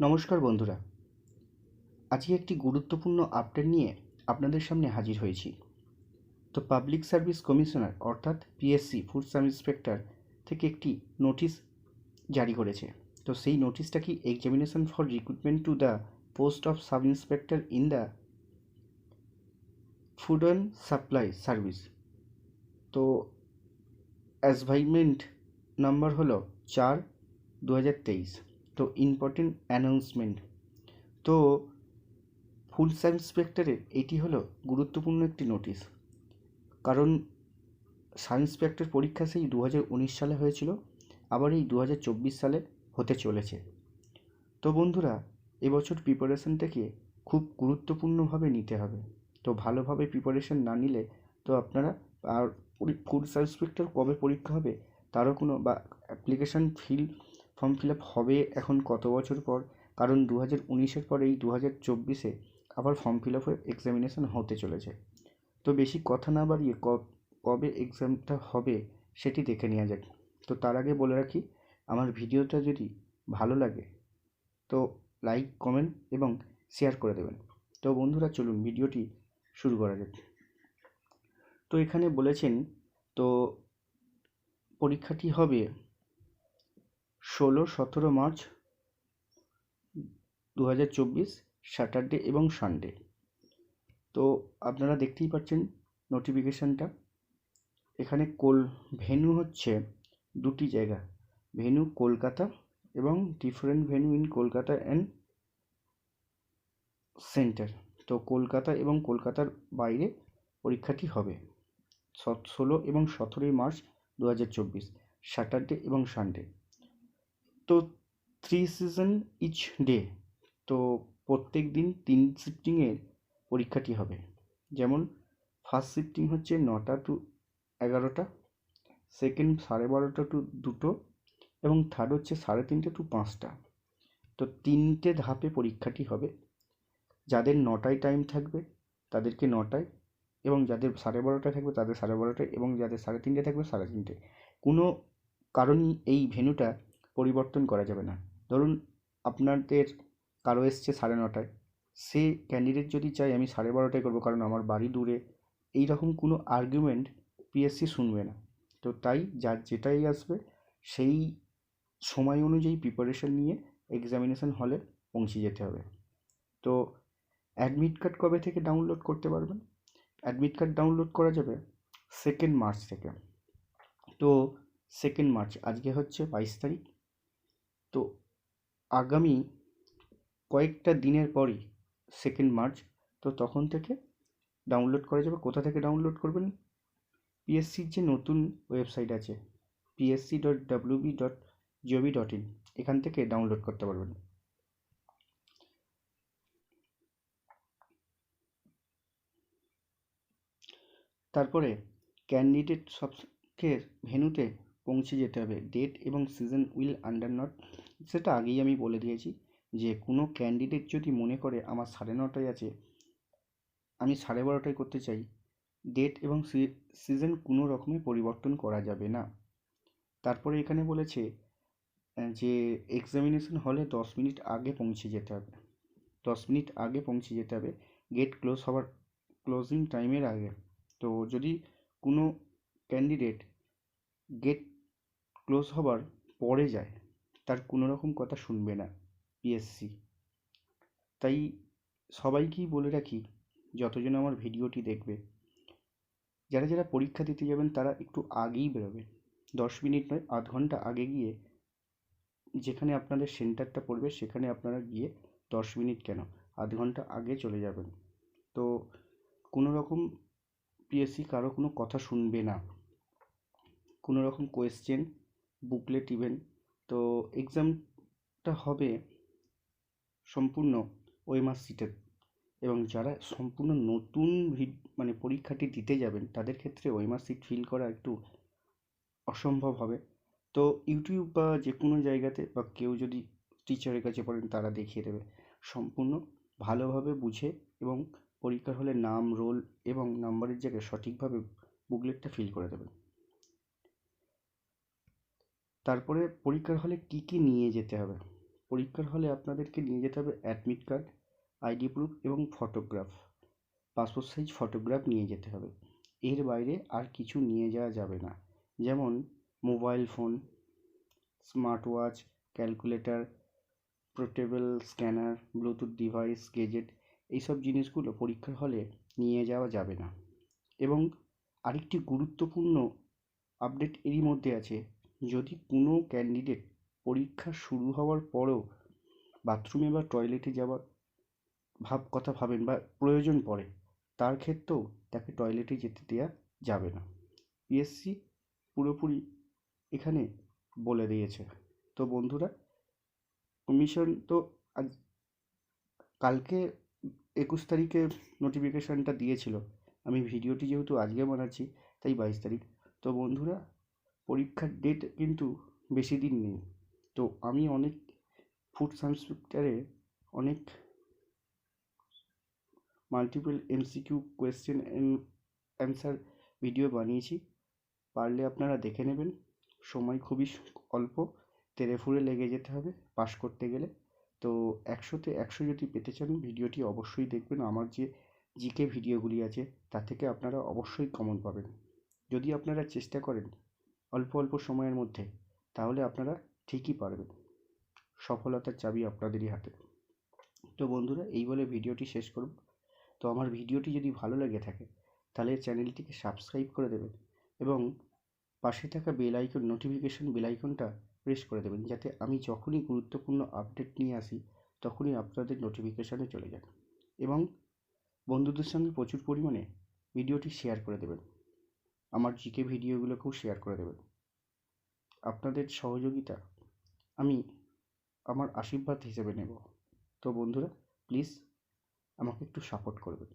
নমস্কার বন্ধুরা, আজকে একটি গুরুত্বপূর্ণ আপডেট নিয়ে আপনাদের সামনে হাজির হয়েছি। তো পাবলিক সার্ভিস কমিশনার অর্থাৎ পিএসসি ফুড সাব ইন্সপেক্টর থেকে একটি নোটিশ জারি করেছে। তো সেই নোটিশটা কি examination for recruitment to the post of sub inspector in the food and supply service. তো অ্যাসাইনমেন্ট নাম্বার হলো 4/2023। তো ইম্পর্টেন্ট অ্যানাউন্সমেন্ট। তো ফুড সাব ইন্সপেক্টরের এটি হলো গুরুত্বপূর্ণ একটি নোটিশ, কারণ সাব ইন্সপেক্টর পরীক্ষা সেই 2019 সালে হয়েছিল, আবার এই 2024 সালে হতে চলেছে। তো বন্ধুরা, এবছর প্রিপারেশনটাকে খুব গুরুত্বপূর্ণভাবে নিতে হবে। তো ভালোভাবে প্রিপারেশন না নিলে তো আপনারা আর ফুড সাব ইন্সপেক্টর কবে পরীক্ষা হবে তারও কোনো বা অ্যাপ্লিকেশান ফর্ম ফিল আপ হবে এখন কত বছর পর, কারণ 2019-এর পরে এই 2024-এ আবার ফর্ম ফিল আপ হয়ে এক্সামিনেশন হতে চলেছে। তো বেশি কথা না বাড়িয়ে কবে এক্সামটা হবে সেটি দেখে নেওয়া যাক। তো তার আগে বলে রাখি, আমার ভিডিওটা যদি ভালো লাগে তো লাইক, কমেন্ট এবং শেয়ার করে দেবেন। তো বন্ধুরা, চলুন ভিডিওটি শুরু করা যাক। তো এখানে বলেছেন, তো পরীক্ষাটি হবে 16-17 মার্চ 2024, স্যাটারডে এবং সানডে। তো আপনারা দেখতেই পাচ্ছেন নোটিফিকেশানটা। এখানে ভেন্যু হচ্ছে দুটি জায়গা, ভেন্যু কলকাতা এবং different venue in Kolkata and centre. তো কলকাতা এবং কলকাতার বাইরে পরীক্ষাটি হবে 16 এবং 17 মার্চ 2024, স্যাটারডে এবং সানডে। তো 3 সেশন ইচ ডে। তো প্রত্যেক দিন 3 শিফটিংয়ের পরীক্ষাটি হবে। যেমন ফার্স্ট শিফটিং হচ্ছে 9টা টু 11টা, সেকেন্ড 12:30 টু 2টো এবং থার্ড হচ্ছে 3:30 টু 5টা। তো 3টে ধাপে পরীক্ষাটি হবে। যাদের 9টায় টাইম থাকবে তাদেরকে 9টায়, এবং যাদের 12:30টায় থাকবে তাদের 12:30টায়, এবং যাদের 3:30টায় থাকবে 3:30টায়। কোনো কারণেই এই ভেন্যুটা পরিবর্তন করা যাবে না। ধরুন আপনাদের কারো এসছে 9:30টায়, সে ক্যান্ডিডেট যদি চায় আমি 12:30টায় করবো কারণ আমার বাড়ি দূরে, এই রকম কোনো আর্গুমেন্ট পিএসসি শুনবে না। তো তাই যার যেটাই আসবে সেই সময় অনুযায়ী প্রিপারেশন নিয়ে এক্সামিনেশন হলে পৌঁছে যেতে হবে। তো অ্যাডমিট কার্ড কবে থেকে ডাউনলোড করতে পারবেন? অ্যাডমিট কার্ড ডাউনলোড করা যাবে 2 মার্চ থেকে। তো 2 মার্চ, আজকে হচ্ছে 22 তারিখ। তো আগামী কয়েকটা দিনের পরই 2 মার্চ, তো তখন থেকে ডাউনলোড করা যাবে। কোথা থেকে ডাউনলোড করবেন? পিএসসির যে নতুন ওয়েবসাইট আছে psc.wb.gov.in, এখান থেকে ডাউনলোড করতে পারবেন। তারপরে ক্যান্ডিডেট সবকে ভেন্যুতে পৌঁছে যেতে হবে। ডেট এবং সিজন উইল আন্ডার নট, সেটা আগেই আমি বলে দিয়েছি যে কোনো ক্যান্ডিডেট যদি মনে করে আমার 9:30টায় আছে, আমি 12:30টায় করতে চাই, ডেট এবং সিজন কোনো রকমে পরিবর্তন করা যাবে না। তারপরে এখানে বলেছে যে এক্সামিনেশন হলে 10 মিনিট আগে পৌঁছে যেতে হবে। 10 মিনিট আগে পৌঁছে যেতে হবে গেট ক্লোজ হওয়ার ক্লোজিং টাইমের আগে। তো যদি কোনো ক্যান্ডিডেট গেট ক্লোজ হবার পরে যায়, তার কোনো রকম কথা শুনবে না পিএসসি। তাই সবাইকেই বলে রাখি, যতজন আমার ভিডিওটি দেখবে, যারা যারা পরীক্ষা দিতে যাবেন তারা একটু আগেই বেরোবে। 10 মিনিট নয়, আধ ঘন্টা আগে গিয়ে যেখানে আপনাদের সেন্টারটা পড়বে সেখানে আপনারা গিয়ে 10 মিনিট কেন, আধ ঘন্টা আগে চলে যাবেন। তো কোনো রকম পিএসসি কারো কোনো কথা শুনবে না। কোনো রকম কোয়েশ্চেন, বুকলেট ইভেন। তো এক্সামটা হবে সম্পূর্ণ ওএমআর সিটের, এবং যারা সম্পূর্ণ নতুন মানে পরীক্ষাটি দিতে যাবেন তাদের ক্ষেত্রে ওএমআর সিট ফিল করা একটু অসম্ভব হবে। তো ইউটিউব বা যে কোনো জায়গাতে বা কেউ যদি টিচারের কাছে পড়েন তারা দেখিয়ে দেবে। সম্পূর্ণ ভালোভাবে বুঝে এবং পরীক্ষার হলে নাম, রোল এবং নাম্বারের জায়গায় সঠিকভাবে বুকলেটটা ফিল করে দেবেন। তারপরে পরীক্ষার হলে কী কী নিয়ে যেতে হবে? পরীক্ষার হলে আপনাদেরকে নিয়ে যেতে হবে অ্যাডমিট কার্ড, আইডি প্রুফ এবং ফটোগ্রাফ, পাসপোর্ট সাইজ ফটোগ্রাফ নিয়ে যেতে হবে। এর বাইরে আর কিছু নিয়ে যাওয়া যাবে না, যেমন mobile phone, smart watch, calculator, portable scanner, bluetooth device, gadget, এইসব জিনিসগুলো পরীক্ষার হলে নিয়ে যাওয়া যাবে না। এবং আরেকটি গুরুত্বপূর্ণ আপডেট এরই মধ্যে আছে, যদি কোনো ক্যান্ডিডেট পরীক্ষা শুরু হওয়ার পরেও বাথরুমে বা টয়লেটে যাওয়ার কথা ভাবেন বা প্রয়োজন পড়ে, তার ক্ষেত্রেও তাকে টয়লেটে যেতে দেওয়া যাবে না। পিএসসি পুরোপুরি এখানে বলে দিয়েছে। তো বন্ধুরা, কমিশন তো আজ কালকে 21 তারিখে নোটিফিকেশানটা দিয়েছিল। আমি ভিডিওটি যেহেতু আজকে বানাচ্ছি তাই 22 তারিখ। তো বন্ধুরা, পরীক্ষার ডেট কিন্তু বেশি দিন নেই। তো আমি অনেক ফুড সায়েন্সে অনেক multiple MCQ question answer video বানিয়েছি, পারলে আপনারা দেখে নেবেন। সময় খুবই অল্প, তেড়েফুঁড়ে লেগে যেতে হবে পাস করতে গেলে। তো 100তে 100 যদি পেতে চান ভিডিওটি অবশ্যই দেখবেন। আমার যে জিকে ভিডিওগুলি আছে তা থেকে আপনারা অবশ্যই কমন পাবেন। যদি আপনারা চেষ্টা করেন অল্প অল্প সময়ের মধ্যে, তাহলে আপনারা ঠিকই পারবেন। সফলতার চাবি আপনাদেরই হাতে। তো বন্ধুরা, এই বলে ভিডিওটি শেষ করব। তো আমার ভিডিওটি যদি ভালো লেগে থাকে তাহলে চ্যানেলটিকে সাবস্ক্রাইব করে দেবেন এবং পাশে থাকা নোটিফিকেশন বেল আইকনটা প্রেস করে দেবেন, যাতে আমি যখনই গুরুত্বপূর্ণ আপডেট নিয়ে আসি তখনই আপনাদের নোটিফিকেশানে চলে যান। এবং বন্ধুদের সঙ্গে প্রচুর পরিমাণে ভিডিওটি শেয়ার করে দেবেন, আমার জিকে ভিডিওগুলোকেও শেয়ার করে দেবেন। আপনাদের সহযোগিতা আমি আমার আশীর্বাদ হিসেবে নেব। তো বন্ধুরা, প্লিজ আমাকে একটু সাপোর্ট করবেন।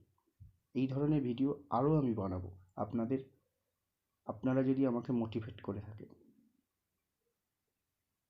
এই ধরনের ভিডিও আরও আমি বানাবো আপনারা যদি আমাকে মোটিভেট করে থাকেন।